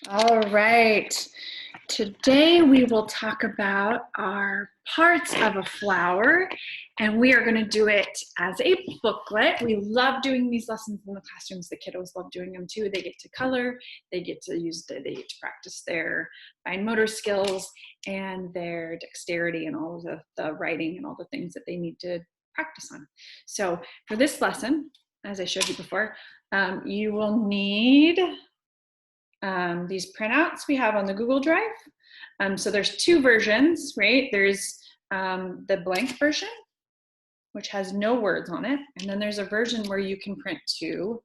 All right. Today we will talk about our parts of a flower, and we are going to do it as a booklet. We love doing these lessons in the classrooms. The kiddos love doing them too. They get to color, they get to practice their fine motor skills and their dexterity and all of the writing and all the things that they need to practice on. So for this lesson, as I showed you before, you will need these printouts we have on the Google Drive. So there's two versions, right? There's the blank version, which has no words on it. And then there's a version where you can print to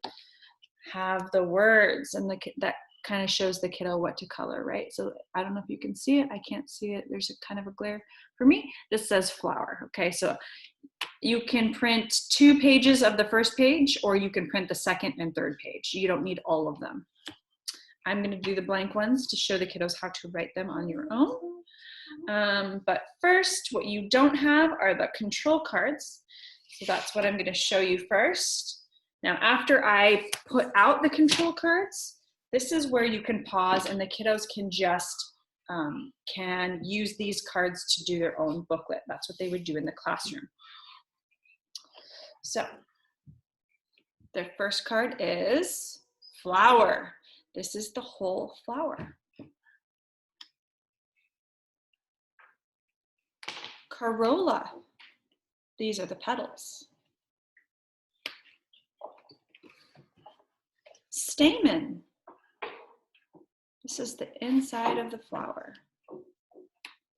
have the words, and that kind of shows the kiddo what to color, right? So I don't know if you can see it. I can't see it. There's a kind of a glare for me. This says flower, okay? So you can print 2 pages of the first page, or you can print the second and third page. You don't need all of them. I'm going to do the blank ones to show the kiddos how to write them on your own. But first, what you don't have are the control cards. So that's what I'm going to show you first. Now, after I put out the control cards, this is where you can pause and the kiddos can just can use these cards to do their own booklet. That's what they would do in the classroom. So the first card is flower. This is the whole flower. Corolla. These are the petals. Stamen. This is the inside of the flower.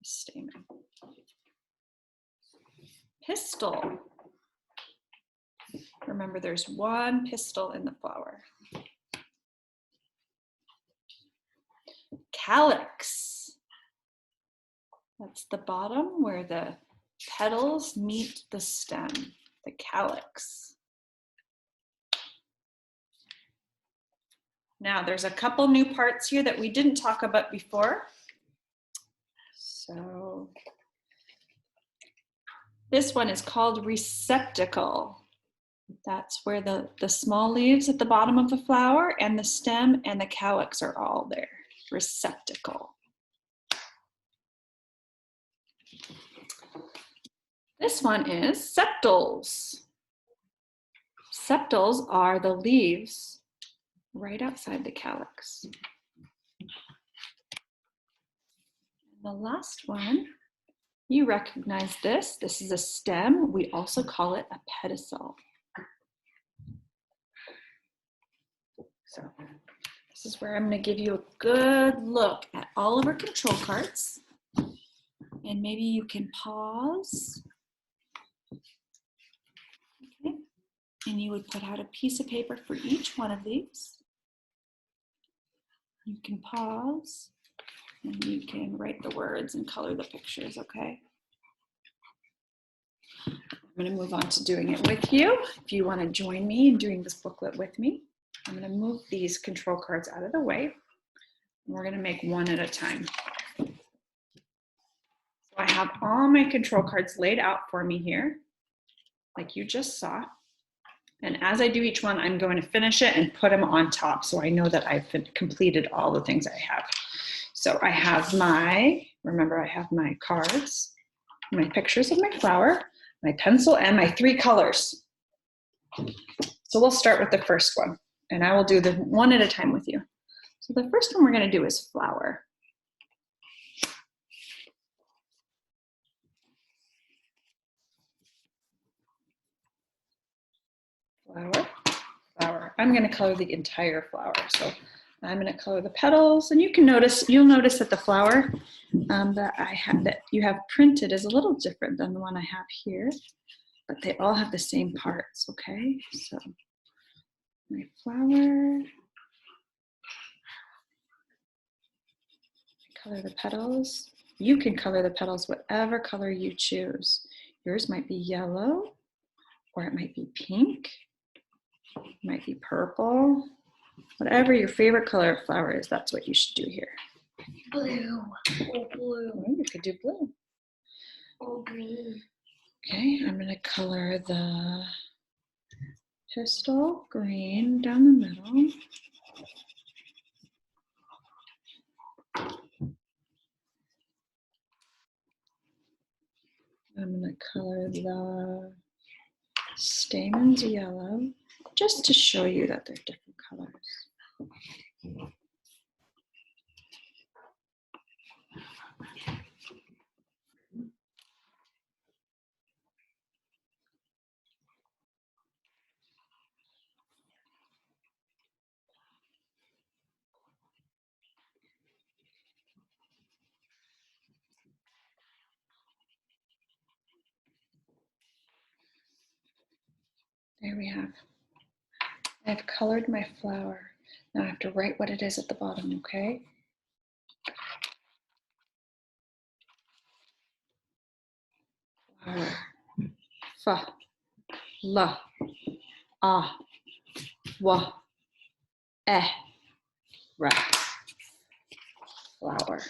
Stamen. Pistil. Remember, there's one pistil in the flower. Calyx. That's the bottom where the petals meet the stem, the calyx. Now, there's a couple new parts here that we didn't talk about before. So this one is called receptacle. That's where the small leaves at the bottom of the flower and the stem and the calyx are all there. Receptacle. This one is sepals. Sepals are the leaves right outside the calyx. And the last one, you recognize this. This is a stem. We also call it a pedestal. So this is where I'm going to give you a good look at all of our control cards. And maybe you can pause. Okay. And you would put out a piece of paper for each one of these. You can pause and you can write the words and color the pictures, okay? I'm going to move on to doing it with you. If you want to join me in doing this booklet with me, I'm going to move these control cards out of the way. And we're going to make one at a time. So I have all my control cards laid out for me here, like you just saw. And as I do each one, I'm going to finish it and put them on top so I know that I've completed all the things I have. So I have remember I have my cards, my pictures of my flower, my pencil, and my 3 colors. So we'll start with the first one, and I will do them one at a time with you. So the first one we're going to do is flower. Flower, flower. I'm going to color the entire flower. So I'm going to color the petals, and you'll notice that the flower that you have printed is a little different than the one I have here, but they all have the same parts, okay? So my flower, color the petals. You can color the petals whatever color you choose. Yours might be yellow, or it might be pink, it might be purple. Whatever your favorite color of flower is, that's what you should do here. Blue. Oh, blue. Oh, you could do blue. Oh, green. Okay, I'm going to color the pistil green down the middle. The stamen's yellow, just to show you that they're different colors. There we have. I've colored my flower. Now I have to write what it is at the bottom, okay? Flower. Fa. La. Ah. Wa. Eh. Ra. Flower.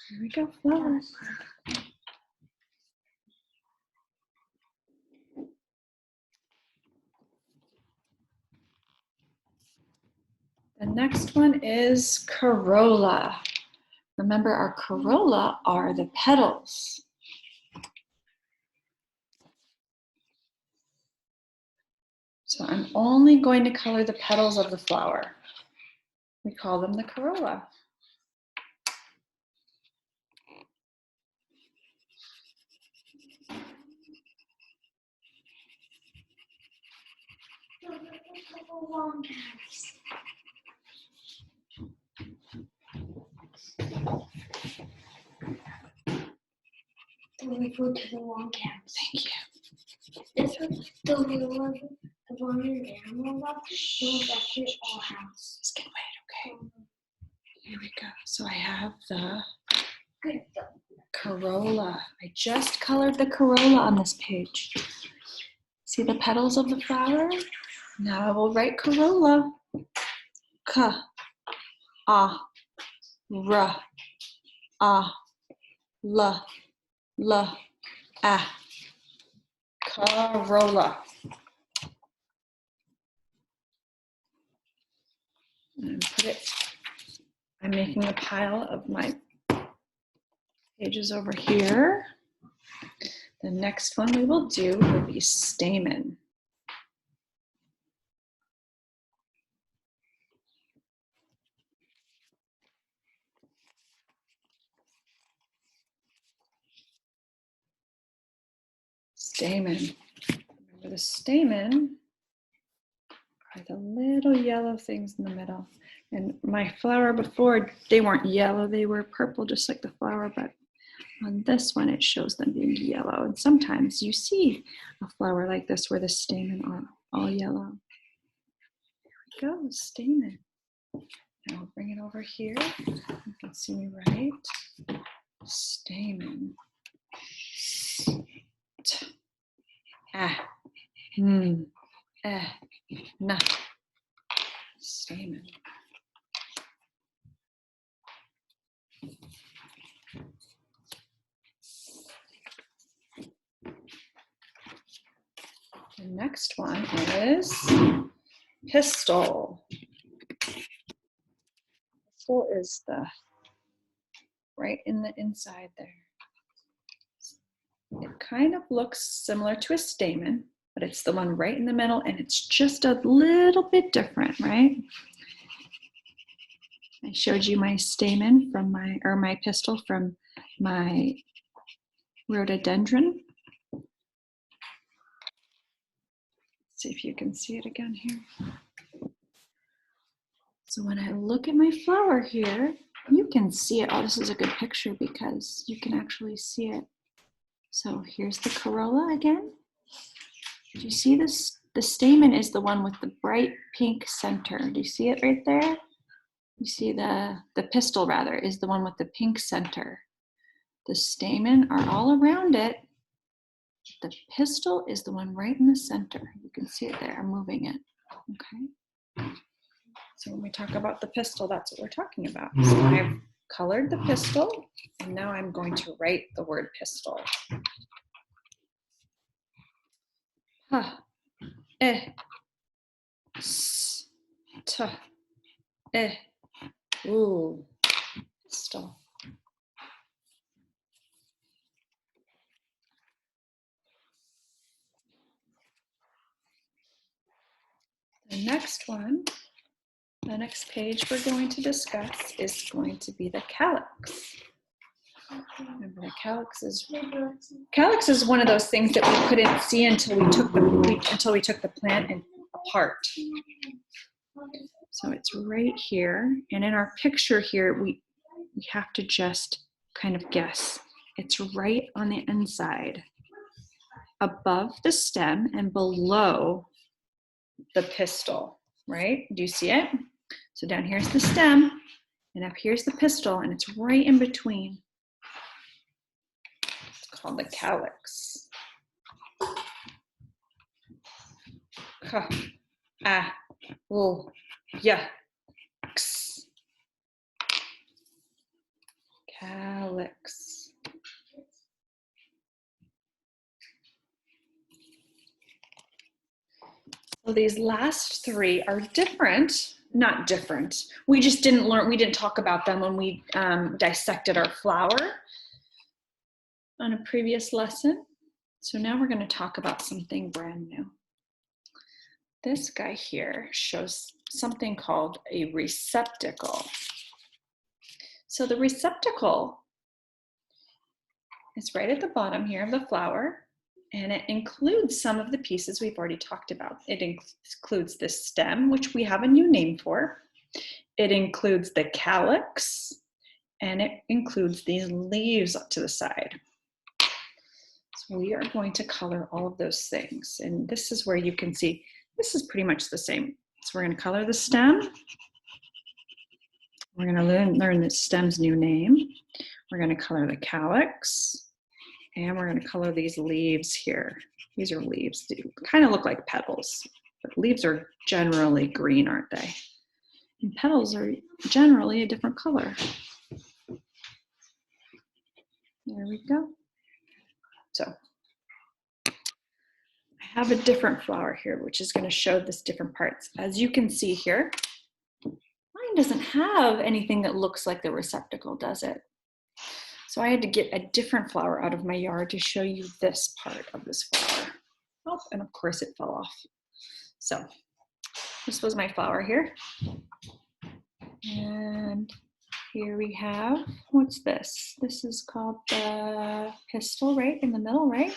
Here we go, flowers. The next one is Corolla. Remember, our corolla are the petals. So I'm only going to color the petals of the flower. We call them the corolla. Long caps. We go to the long caps. Thank you. This was the real one, the one in the animal box. It was actually all house. Just can wait, okay? Here we go. So I have the Good. corolla. I just colored the corolla on this page. See the petals of the flower? Now I will write corolla. Ka, ah, ra, ah, la, ah. Corolla. And put it, I'm making a pile of my pages over here. The next one we will do will be stamen. Stamen. Remember the stamen are the little yellow things in the middle. And my flower before, they weren't yellow, they were purple just like the flower, but on this one it shows them being yellow. And sometimes you see a flower like this where the stamen are all yellow. There we go, stamen. Now I'll bring it over here. You can see me right. Stamen. Na. Stamen. The next one is Pedestal. Pedestal is the right in the inside there. It kind of looks similar to a stamen, but it's the one right in the middle, and it's just a little bit different, right? I showed you my stamen from my pistil from my rhododendron. See if you can see it again here. So when I look at my flower here, you can see it. Oh, this is a good picture because you can actually see it. So here's the corolla again. Do you see this? The stamen is the one with the bright pink center. Do you see it right there? You see the pistil rather is the one with the pink center. The stamen are all around it. The pistil is the one right in the center. You can see it there. I'm moving it. Okay. So when we talk about the pistil, that's what we're talking about. So I've colored the pistil, and now I'm going to write the word pistil. Ha, eh, s, t, eh, ooh, pistil. The next one, the next page we're going to discuss is going to be the calyx. Remember, the calyx is one of those things that we couldn't see until we took the plant apart. So it's right here, and in our picture here, we have to just kind of guess. It's right on the inside, above the stem and below the pistil, right? Do you see it? So down here's the stem, and up here's the pistil, and it's right in between. It's called the calyx. Ka, ah, oh, yeah, x. Calyx. So these last three are different, not different. We just didn't learn, we didn't talk about them when we dissected our flower on a previous lesson. So now we're going to talk about something brand new. This guy here shows something called a receptacle. So the receptacle is right at the bottom here of the flower, and it includes some of the pieces we've already talked about. It includes the stem, which we have a new name for. It includes the calyx, and it includes these leaves up to the side. So we are going to color all of those things, and this is where you can see this is pretty much the same. So we're going to color the stem. We're going to learn the stem's new name. We're going to color the calyx. And we're going to color these leaves here. These are leaves. They kind of look like petals, but leaves are generally green, aren't they? And petals are generally a different color. There we go. So I have a different flower here, which is going to show this different parts. As you can see here, mine doesn't have anything that looks like the receptacle, does it? So I had to get a different flower out of my yard to show you this part of this flower. Oh, and of course it fell off. So this was my flower here. And here we have, what's this? This is called the pistil, right? In the middle, right?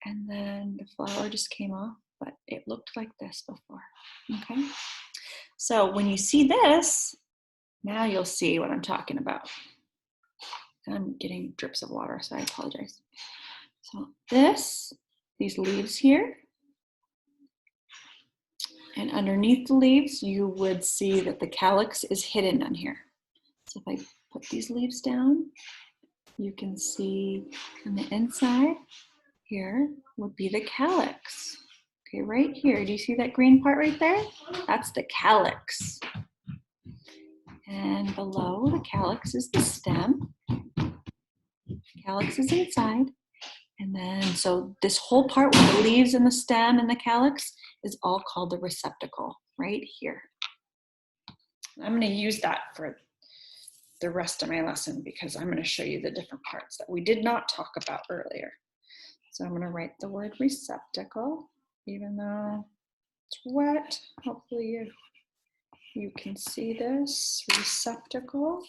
And then the flower just came off, but it looked like this before, okay? So when you see this, now you'll see what I'm talking about. I'm getting drips of water, so I apologize. So these leaves here, and underneath the leaves, you would see that the calyx is hidden on here. So if I put these leaves down, you can see on the inside here would be the calyx. Okay, right here, do you see that green part right there? That's the calyx. And below the calyx is the stem. Calyx is inside, and then so this whole part with the leaves and the stem and the calyx is all called the receptacle right here. I'm going to use that for the rest of my lesson because I'm going to show you the different parts that we did not talk about earlier. So I'm going to write the word receptacle, even though it's wet. Hopefully you can see this. Receptacle.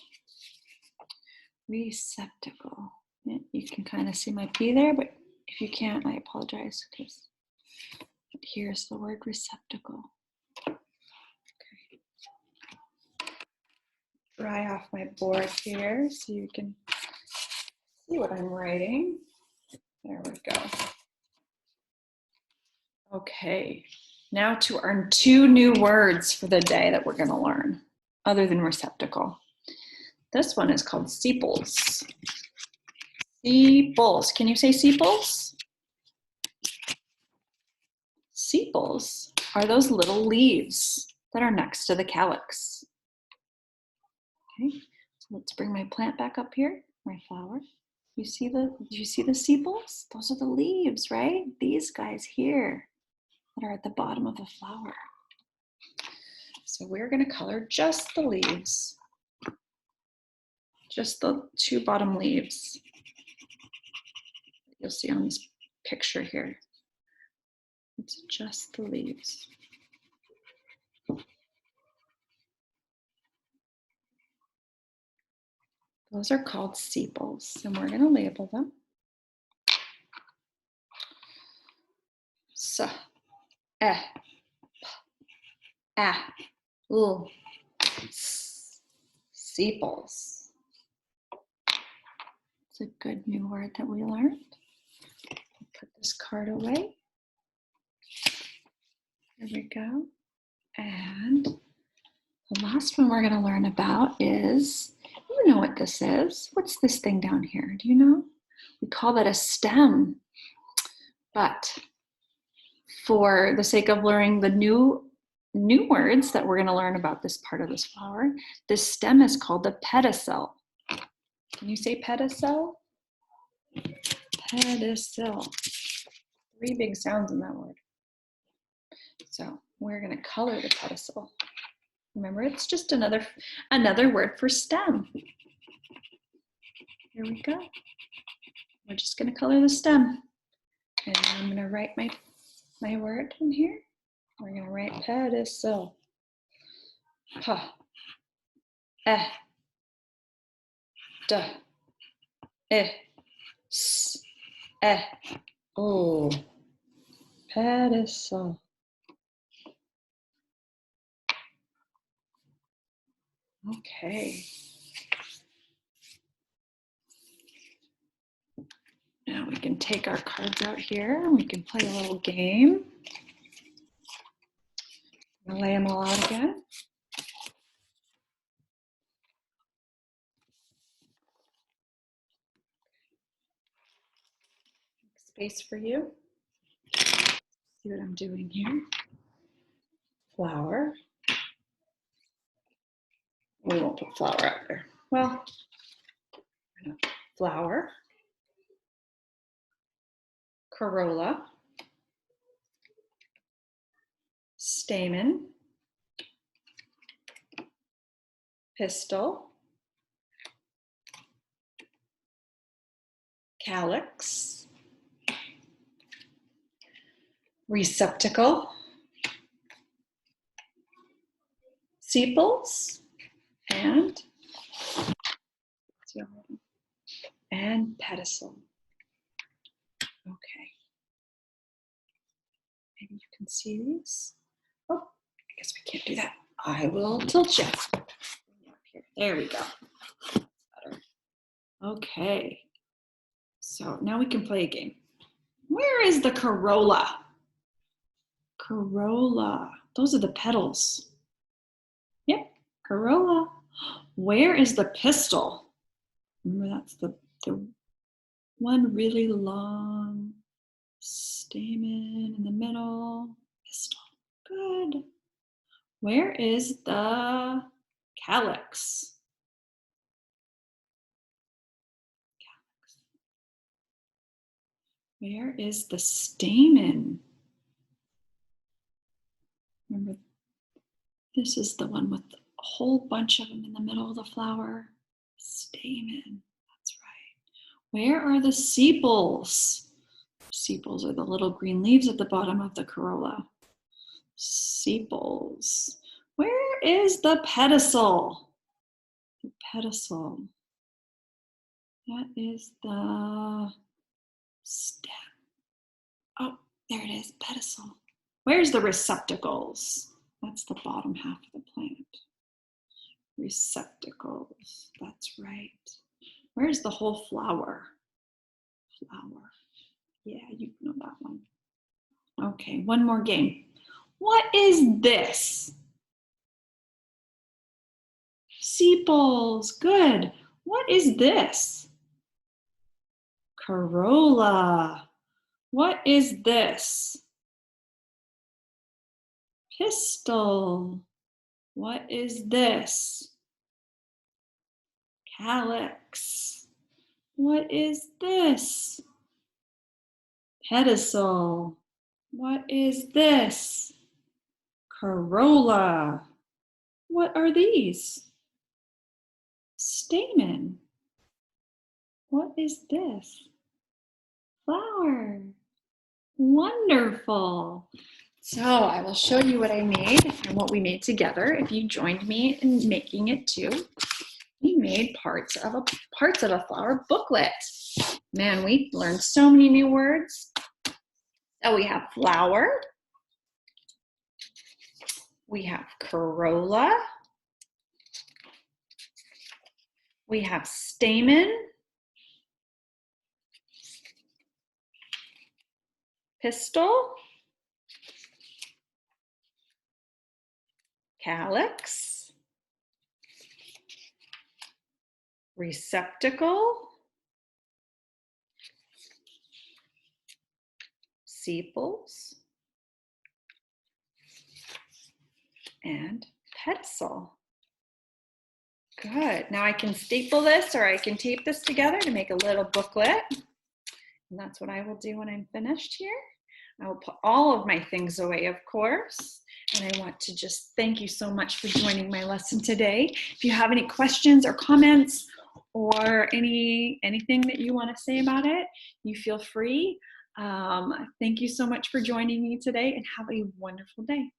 Receptacle. You can kind of see my P there, but if you can't, I apologize because here's the word receptacle. Okay. Dry off my board here so you can see what I'm writing. There we go. Okay, now to our 2 new words for the day that we're going to learn, other than receptacle. This one is called sepals. Sepals. Can you say sepals? Sepals are those little leaves that are next to the calyx. Okay, so let's bring my plant back up here, my flower. Do you see the sepals? Those are the leaves, right? These guys here that are at the bottom of the flower. So we're going to color just the leaves. Just the 2 bottom leaves. You'll see on this picture here. It's just the leaves. Those are called sepals, and we're going to label them. S, E, P, A, L, S, sepals. It's a good new word that we learned. Put this card away. There we go. And the last one we're going to learn about is, you know what this is. What's this thing down here? Do you know? We call that a stem. But for the sake of learning the new words that we're going to learn about this part of this flower, this stem is called the pedestal. Can you say pedestal? Pedestal. 3 big sounds in that word. So we're going to color the pedestal. Remember, it's just another word for stem. Here we go. We're just going to color the stem. And I'm going to write my word in here. We're going to write pedestal. Pa, E, D, I, S, E, O. Pedestal. Okay. Now we can take our cards out here and we can play a little game. I'm gonna lay them all out again. Space for you. See what I'm doing here. Flower. We won't put flower out there. Well, flower. Corolla. Stamen. Pistil. Calyx. Receptacle. Sepals. And pedestal. Okay. Maybe you can see these. Oh, I guess we can't do that. I will tilt you. There we go. Better. Okay. So now we can play a game. Where is the Corolla? Corolla. Those are the petals. Yep, Corolla. Where is the pistil? Remember, that's the one really long stamen in the middle. Pistil. Good. Where is the calyx? Calyx. Where is the stamen? Remember, this is the one with a whole bunch of them in the middle of the flower. Stamen, that's right. Where are the sepals? Sepals are the little green leaves at the bottom of the corolla. Sepals. Where is the pedestal? The pedestal. That is the stem. Oh, there it is, pedestal. Where's the receptacles? That's the bottom half of the plant. Receptacles, that's right. Where's the whole flower? Flower. Yeah, you know that one. Okay, one more game. What is this? Sepals, good. What is this? Corolla. What is this? Pistil. What is this? Calyx. What is this? Pedestal. What is this? Corolla. What are these? Stamen. What is this? Flower. Wonderful. So I will show you what I made and what we made together. If you joined me in making it too, we made parts of a flower booklet. Man, we learned so many new words. So we have flower, we have corolla, we have stamen, pistil, calyx, receptacle, sepals, and pedestal. Good. Now I can staple this or I can tape this together to make a little booklet. And that's what I will do when I'm finished here. I will put all of my things away, of course. And I want to just thank you so much for joining my lesson today. If you have any questions or comments or anything that you want to say about it, you feel free. Thank you so much for joining me today and have a wonderful day.